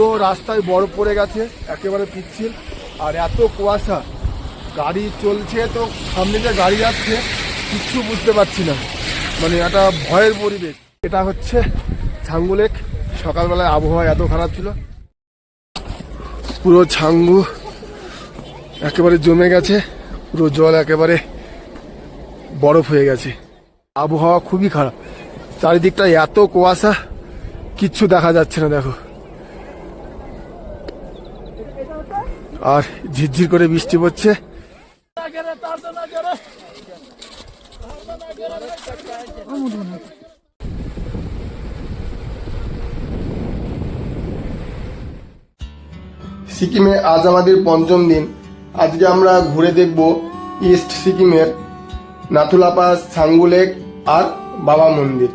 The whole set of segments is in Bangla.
পুরো রাস্তায় বরফ পড়ে গেছে, একেবারে পিচ্ছিল। আর এত কুয়াশা, গাড়ি চলছে তো সামনে যে গাড়ি যাচ্ছে কিচ্ছু বুঝতে পারছি না, মানে একটা ভয়ের পরিবেশ। এটা হচ্ছে ছাঙ্গু লেক। সকালবেলায় আবহাওয়া এত খারাপ ছিল, পুরো ছাঙ্গু একেবারে জমে গেছে, পুরো জল একেবারে বরফ হয়ে গেছে। আবহাওয়া খুবই খারাপ, চারিদিকটা এত কুয়াশা, কিচ্ছু দেখা যাচ্ছে না। দেখো, আর ঝিরঝির করে বৃষ্টি পড়ছে। সিকিমে আজ আমাদের পঞ্চম দিন। আজকে আমরা ঘুরে দেখব ইস্ট সিকিমের নাথুলা পাস, ছাঙ্গু লেক আর বাবা মন্দির।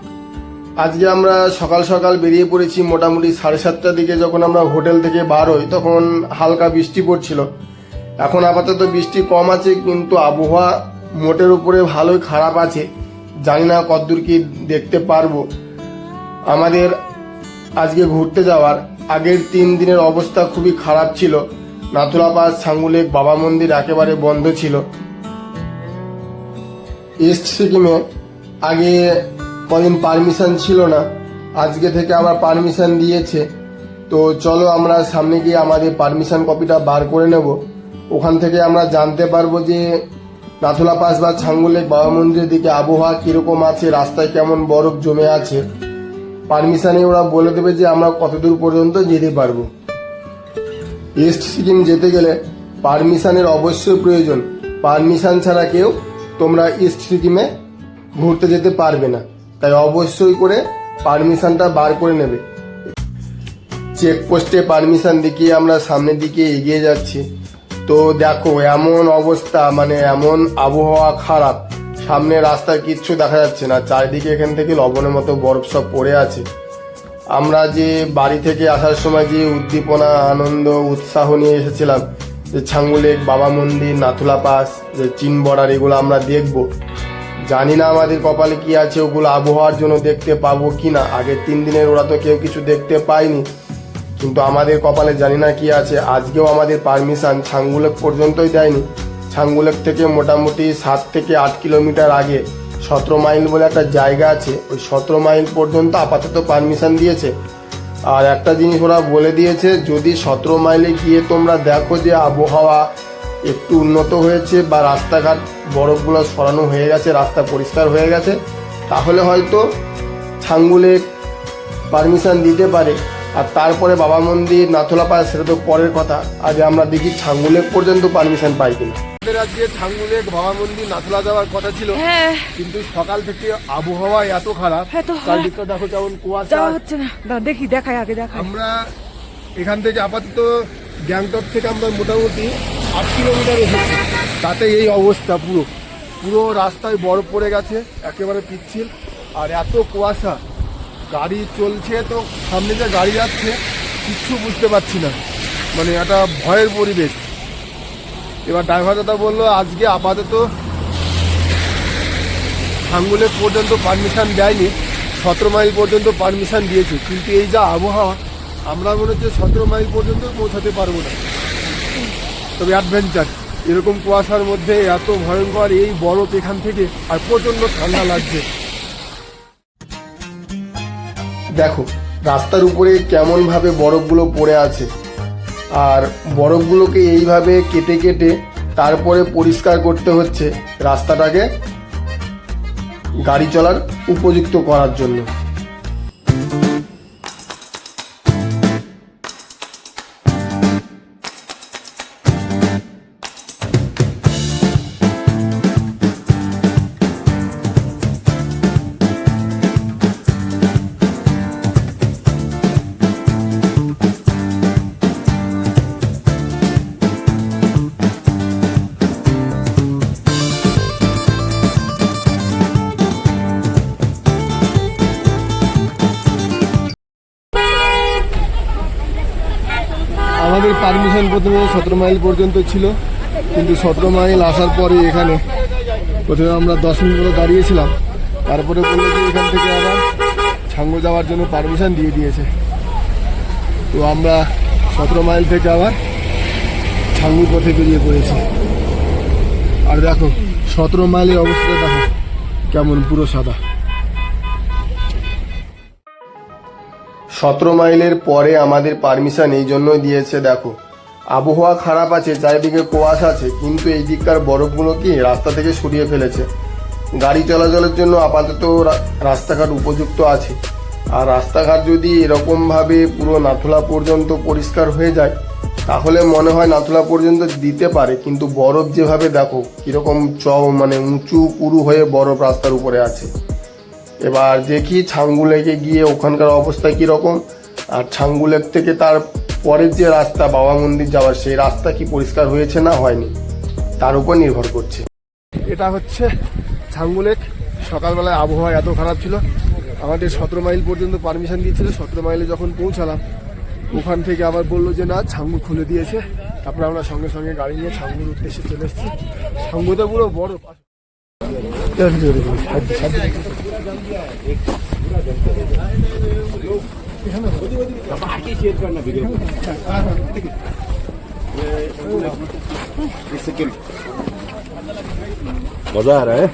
আজকে আমরা সকাল সকাল বেরিয়ে পড়েছি, মোটামুটি 7:30টার দিকে। যখন আমরা হোটেল থেকে বার হই তখন হালকা বৃষ্টি পড়ছিল। এখন আপাতত বৃষ্টি কম আছে, কিন্তু আবহাওয়া মোটের উপরে ভালোই খারাপ আছে। জানি না কতদূর কি দেখতে পারবো। আমাদের আজকে ঘুরতে যাওয়ার আগের 3 দিনের অবস্থা খুবই খারাপ ছিল। নাথুলা পাস, ছাঙ্গু লেক, বাবা মন্দির একেবারে বন্ধ ছিল। ইস্ট সিকিমে আগে কদিন পারমিশন ছিল না, আজকে থেকে আবার পারমিশন দিয়েছে। তো চলো আমরা সামনে গিয়ে আমাদের পারমিশন কপিটা বার করে নেব। ওখান থেকে আমরা জানতে পারবো যে নাথুলা পাস বা ছাঙ্গু লেক, বাবা মন্দিরের দিকে আবহাওয়া কিরকম আছে, রাস্তায় কেমন বরফ জমে আছে। পারমিশনে ওরা বলে দেবে যে আমরা কতদূর পর্যন্ত যেতে পারবো। ইস্ট সিকিম যেতে গেলে পারমিশনের অবশ্যই প্রয়োজন। পারমিশন ছাড়া কেউ তোমরা ইস্ট সিকিমে ঘুরতে যেতে পারবে না, তাই অবশ্যই করে পারমিশনটা বার করে নেবে। চেকপোস্টে পারমিশন দেখিয়ে আমরা সামনের দিকে এগিয়ে যাচ্ছি। তো দেখো এমন অবস্থা, মানে এমন আবহাওয়া খারাপ, সামনে রাস্তায় কিচ্ছু দেখা যাচ্ছে না। চারিদিকে এখান থেকে লবণের মতো বরফ সব পড়ে আছে। আমরা যে বাড়ি থেকে আসার সময় যে উদ্দীপনা, আনন্দ, উৎসাহ নিয়ে এসেছিলাম যে ছাঙ্গু লেক, বাবা মন্দির, নাথুলা পাস, যে চীন বর্ডার, এগুলো আমরা দেখব। জানি না আমাদের কপালে কি আছে, ওগুলো আবহাওয়ার জন্য দেখতে পাবো কিনা। আগের 3 দিনের ওরা তো কেউ কিছু দেখতে পায়নি, কিন্তু আমাদের কপালে জানি না কি আছে। আজকেও আমাদের পারমিশন ছাঙ্গু লেক পর্যন্তই দেয়নি। ছাঙ্গু লেক থেকে মোটামুটি 7 থেকে 8 কিলোমিটার আগে 17 মাইল বলে একটা জায়গা আছে, ওই 17 মাইল পর্যন্ত আপাতত পারমিশন দিয়েছে। আর একটা জিনিস ওরা বলে দিয়েছে, যদি 17 মাইলে গিয়ে তোমরা দেখো যে আবহাওয়া একটু উন্নত হয়েছে বা রাস্তাঘাট বরফগুলো সরানো হয়ে গেছে, রাস্তা পরিষ্কার হয়ে গেছে, তাহলে হয়তো ছাঙ্গু লেক পারমিশন দিতে পারে। আর তারপরে বাবা মন্দির, নাথুলা পাস, সেটা তো পরের কথা। আগে আমরা দেখি ছাঙ্গু লেক পর্যন্ত পারমিশন পাই কিনা। আমাদের আজকে ছাঙ্গু লেক, বাবা মন্দির, নাথুলা যাওয়ার কথা ছিল, কিন্তু সকাল থেকে আবহাওয়া এত খারাপ, চারদিকটা দেখো কেমন কুয়াশা হচ্ছে না। দেখি দেখাই, আগে দেখাই। আমরা এখান থেকে আপাতত গ্যাংটক থেকে আমরা মোটামুটি 8 কিলোমিটার এসেছি, তাতে এই অবস্থা। পুরো রাস্তায় বরফ পড়ে গেছে, একেবারে পিচ্ছিল। আর এত কুয়াশা, গাড়ি চলছে তো সামনে যে গাড়ি যাচ্ছে কিচ্ছু বুঝতে পারছি না, মানে একটা ভয়ের পরিবেশ। এবার ড্রাইভার দাদা বললো আজকে আপাতত ছাঙ্গু লেক পর্যন্ত পারমিশন দেয়নি, 17 মাইল পর্যন্ত পারমিশন দিয়েছে। কিন্তু এই যা আবহাওয়া, আমরা মনে হচ্ছে 17 মাইল পর্যন্ত পৌঁছাতে পারবো না। তবে অ্যাডভেঞ্চার, এরকম কুয়াশার মধ্যে এত ভয়ঙ্কর এই বরফ এখান থেকে, আর প্রচণ্ড ঠান্ডা লাগছে। দেখো রাস্তার উপরে কেমন ভাবে বরফগুলো পড়ে আছে, আর বরফগুলোকে এইভাবে কেটে কেটে তারপরে পরিষ্কার করতে হচ্ছে রাস্তাটাকে গাড়ি চলার উপযুক্ত করার জন্য। আমাদের পারমিশন প্রথমে 17 মাইল পর্যন্ত ছিল, কিন্তু 17 মাইল আসার পরে এখানে প্রথমে আমরা 10 মিনিট মতো দাঁড়িয়েছিলাম। তারপরে বললো যে এখান থেকে আবার ছাঙ্গু যাওয়ার জন্য পারমিশন দিয়ে দিয়েছে। তো তো আমরা 17 মাইল থেকে আবার ছাঙ্গুর পথে বেরিয়ে পড়েছি। আর দেখো 17 মাইলের অবস্থাটা দেখো কেমন, পুরো সাদা। 17 মাইলের পরে আমাদের পারমিশন এই জন্যই দিয়েছে, দেখো আবহাওয়া খারাপ আছে, চারিদিকে কুয়াশা আছে, কিন্তু এই দিককার বরফগুলো কি রাস্তা থেকে সরিয়ে ফেলেছে। গাড়ি চলাচলের জন্য আপাতত রাস্তাঘাট উপযুক্ত আছে। আর রাস্তাঘাট যদি এরকমভাবে পুরো নাথুলা পর্যন্ত পরিষ্কার হয়ে যায় তাহলে মনে হয় নাথুলা পর্যন্ত দিতে পারে, কিন্তু বরফ যেভাবে দেখো কীরকম মানে উঁচু পুরু হয়ে বরফ রাস্তার উপরে আছে। এবার দেখি ছাঙ্গু লেকে গিয়ে ওখানকার অবস্থা কীরকম, আর ছাঙ্গু লেক থেকে তার পরের যে রাস্তা বাবা মন্দির যাওয়ার, সেই রাস্তা কি পরিষ্কার হয়েছে না হয়নি তার উপর নির্ভর করছে। এটা হচ্ছে ছাঙ্গু লেক। সকালবেলায় আবহাওয়া এত খারাপ ছিল, আমাদের 17 মাইল পর্যন্ত পারমিশন দিয়েছিল। 17 মাইলে যখন পৌঁছালাম ওখান থেকে আবার বললো যে না, ছাঙ্গু খুলে দিয়েছে। তারপরে আমরা সঙ্গে সঙ্গে গাড়ি নিয়ে ছাঙ্গুর উদ্দেশ্যে চলে এসেছি। ছাঙ্গুতে পুরো বড় मजा आ रहा है।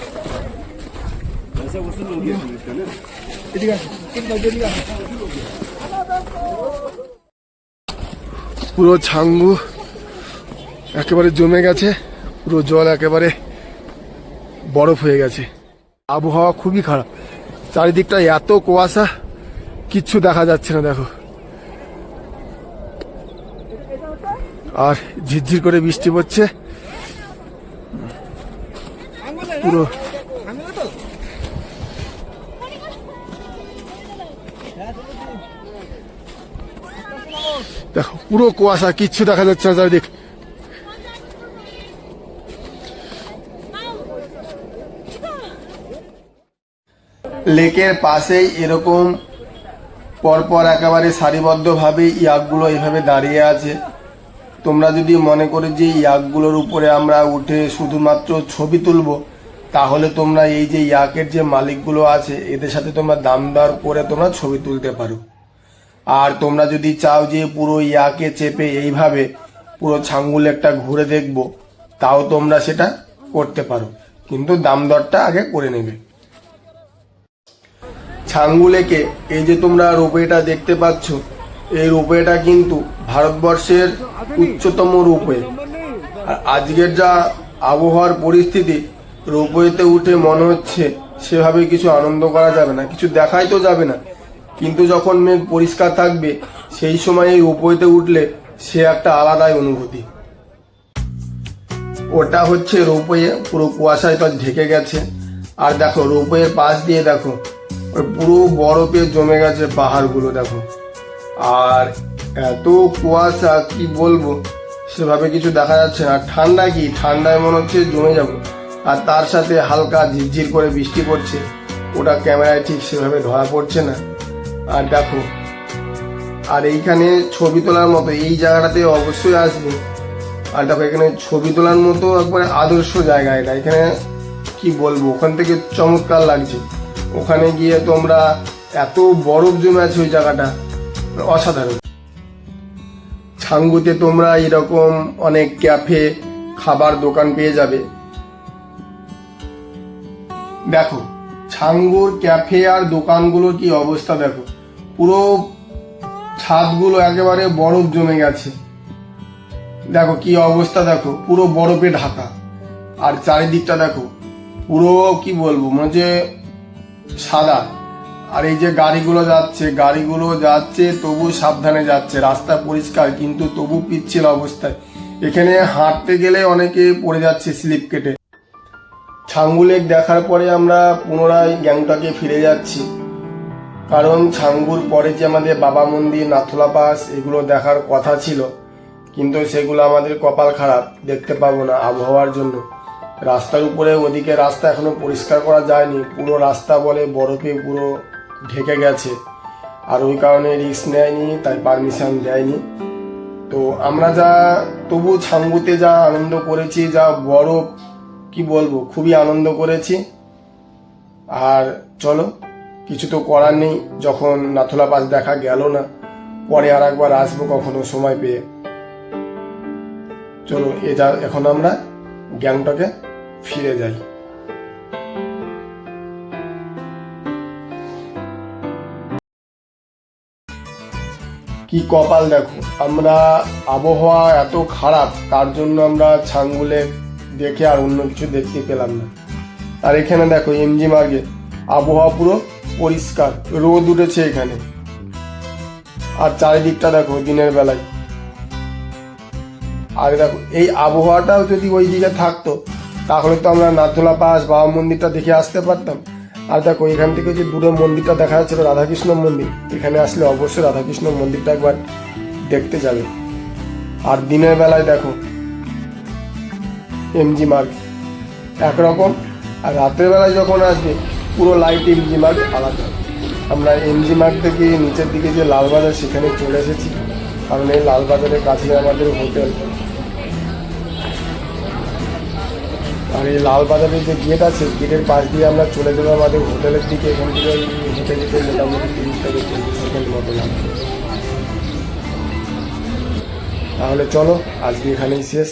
পুরো ছাঙ্গু একেবারে জমে গেছে, পুরো জল একেবারে বরফ হয়ে গেছে। আবহাওয়া খুবই খারাপ, চারিদিকটা এত কুয়াশা, কিচ্ছু দেখা যাচ্ছে না। দেখো, আর ঝিরঝির করে বৃষ্টি পড়ছে পুরো। দেখো পুরো কুয়াশা, কিচ্ছু দেখা যাচ্ছে না চারিদিক। লেকের পাশেই এরকম পরপর একেবারে সারিবদ্ধভাবে ইয়াকগুলো এইভাবে দাঁড়িয়ে আছে। তোমরা যদি মনে করো যে ইয়াকগুলোর উপরে আমরা উঠে শুধুমাত্র ছবি তুলব, তাহলে তোমরা এই যে ইয়াকের যে মালিকগুলো আছে এদের সাথে তোমরা দাম দর করে তোমরা ছবি তুলতে পারো। আর তোমরা যদি চাও যে পুরো ইয়াকে চেপে এইভাবে পুরো ছাঙ্গু লেকটা ঘুরে দেখবো, তাও তোমরা সেটা করতে পারো, কিন্তু দাম দরটা আগে করে নেবে। ছাঙ্গু লেকে এই যে তোমরা রোপওয়েটা দেখতে পাচ্ছ, এই রোপওয়েটা কিন্তু ভারতবর্ষের উচ্চতম রোপওয়ে। আর আজকের যা আবহাওয়ার পরিস্থিতি, রোপওয়েতে উঠে মনে হচ্ছে সেভাবে কিছু আনন্দ করা যাবে না, কিছু দেখাই তো যাবে না। কিন্তু যখন মেঘ পরিষ্কার থাকবে সেই সময় এই রোপওয়েতে উঠলে সে একটা আলাদাই অনুভূতি। ওটা হচ্ছে রোপওয়ে, পুরো কুয়াশায় তো ঢেকে গেছে। আর দেখো রোপওয়ের পাশ দিয়ে দেখো পুরো বরফে জমে গেছে পাহাড়গুলো, দেখো। আর এত কুয়াশা কি বলবো, সেভাবে কিছু দেখা যাচ্ছে না। ঠান্ডা কি, ঠান্ডায় মনে হচ্ছে জমে যাবো। আর তার সাথে হালকা ঝিরঝির করে বৃষ্টি পড়ছে, ওটা ক্যামেরায় ঠিক সেভাবে ধরা পড়ছে না। আর দেখো, আর এইখানে ছবি তোলার মতো এই জায়গাটাতে অবশ্যই আসবে। আর দেখো এখানে ছবি তোলার মতো একবারে আদর্শ জায়গা এটা। এখানে কি বলবো, ওখান থেকে চমৎকার লাগছে। ওখানে গিয়ে তোমরা, এত বরফ জমে আছে ওই জায়গাটা, অসাধারণ। ছাঙ্গুতে তোমরা এরকম অনেক ক্যাফে, খাবার দোকান পেয়ে যাবে। দেখো ছাঙ্গুর ক্যাফে আর দোকানগুলোর কি অবস্থা, দেখো পুরো ছাদগুলো একেবারে বরফ জমে গেছে। দেখো কি অবস্থা, দেখো পুরো বরফে ঢাকা। আর চারিদিকটা দেখো পুরো কি বলবো, মনে হচ্ছে সাদা। আর এই যে গাড়িগুলো যাচ্ছে তবু সাবধানে যাচ্ছে, রাস্তা পরিষ্কার কিন্তু তবু পিচ্ছিল অবস্থায়। এখানে হাঁটতে গেলে অনেকে পড়ে যাচ্ছে স্লিপ কেটে। ছাঙ্গু লেক দেখার পরে আমরা পুনরায় গ্যাংটকে ফিরে যাচ্ছি, কারণ ছাঙ্গুর পরে যে আমাদের বাবা মন্দির, নাথুলা পাস, এগুলো দেখার কথা ছিল, কিন্তু সেগুলো আমাদের কপাল খারাপ, দেখতে পাবো না আবহাওয়ার জন্য। রাস্তার উপরে ওদিকে রাস্তা এখনো পরিষ্কার করা যায়নি, পুরো রাস্তা বলে বরফে পুরো ঢেকে গেছে। আর ওই কারণে রিস্ক নেয়নি, তাই পারমিশন দেয়নি। তো আমরা তবু ছাঙ্গুতে যা আনন্দ করেছি, যা বরফ কি বলবো, খুবই আনন্দ করেছি। আর চলো, কিছু তো করার নেই, যখন নাথুলা পাস দেখা গেল না, পরে আর একবার আসবো কখনো সময় পেয়ে। চলো এটা এখন আমরা গ্যাংটকে ফিরে যাই। কি কপাল দেখো, আমরা আবহাওয়া এত খারাপ তার জন্য আমরা ছাঙ্গুলে দেখে আর অন্য কিছু দেখতে পেলাম না। আর এখানে দেখো এমজি মার্গে আবহাওয়া পুরো পরিষ্কার, রোদ উঠেছে এখানে। আর চারিদিকটা দেখো দিনের বেলায়। আর দেখো এই আবহাওয়াটাও যদি ওই দিকে থাকতো তাহলে তো আমরা নাথুলা পাস বাবা মন্দিরটা দেখে আসতে পারতাম। আর দেখো এখান থেকে যে দূরে মন্দিরটা দেখা যাচ্ছিল রাধাকৃষ্ণ মন্দির, এখানে আসলে অবশ্যই রাধাকৃষ্ণ মন্দিরটা একবার দেখতে যাবে। আর দিনের বেলায় দেখো এমজি মার্গ একরকম, আর রাতের বেলায় যখন আসবে পুরো লাইট এমজি মার্গ আলাদা। আমরা এমজি মার্গ থেকে নিচের দিকে যে লালবাজার সেখানে চলে এসেছি, কারণ এই লালবাজারের কাছে আমাদের হোটেল। আর এই লালবাজারের যে গেট আছে গেটের পাশ দিয়ে আমরা চলে যাবো আমাদের হোটেলের দিকে। এখান থেকে হেঁটে যেতে মোটামুটি 30 থেকে 40 সেকেন্ড মতো লাগবে। তাহলে চলো আজকে এখানেই শেষ।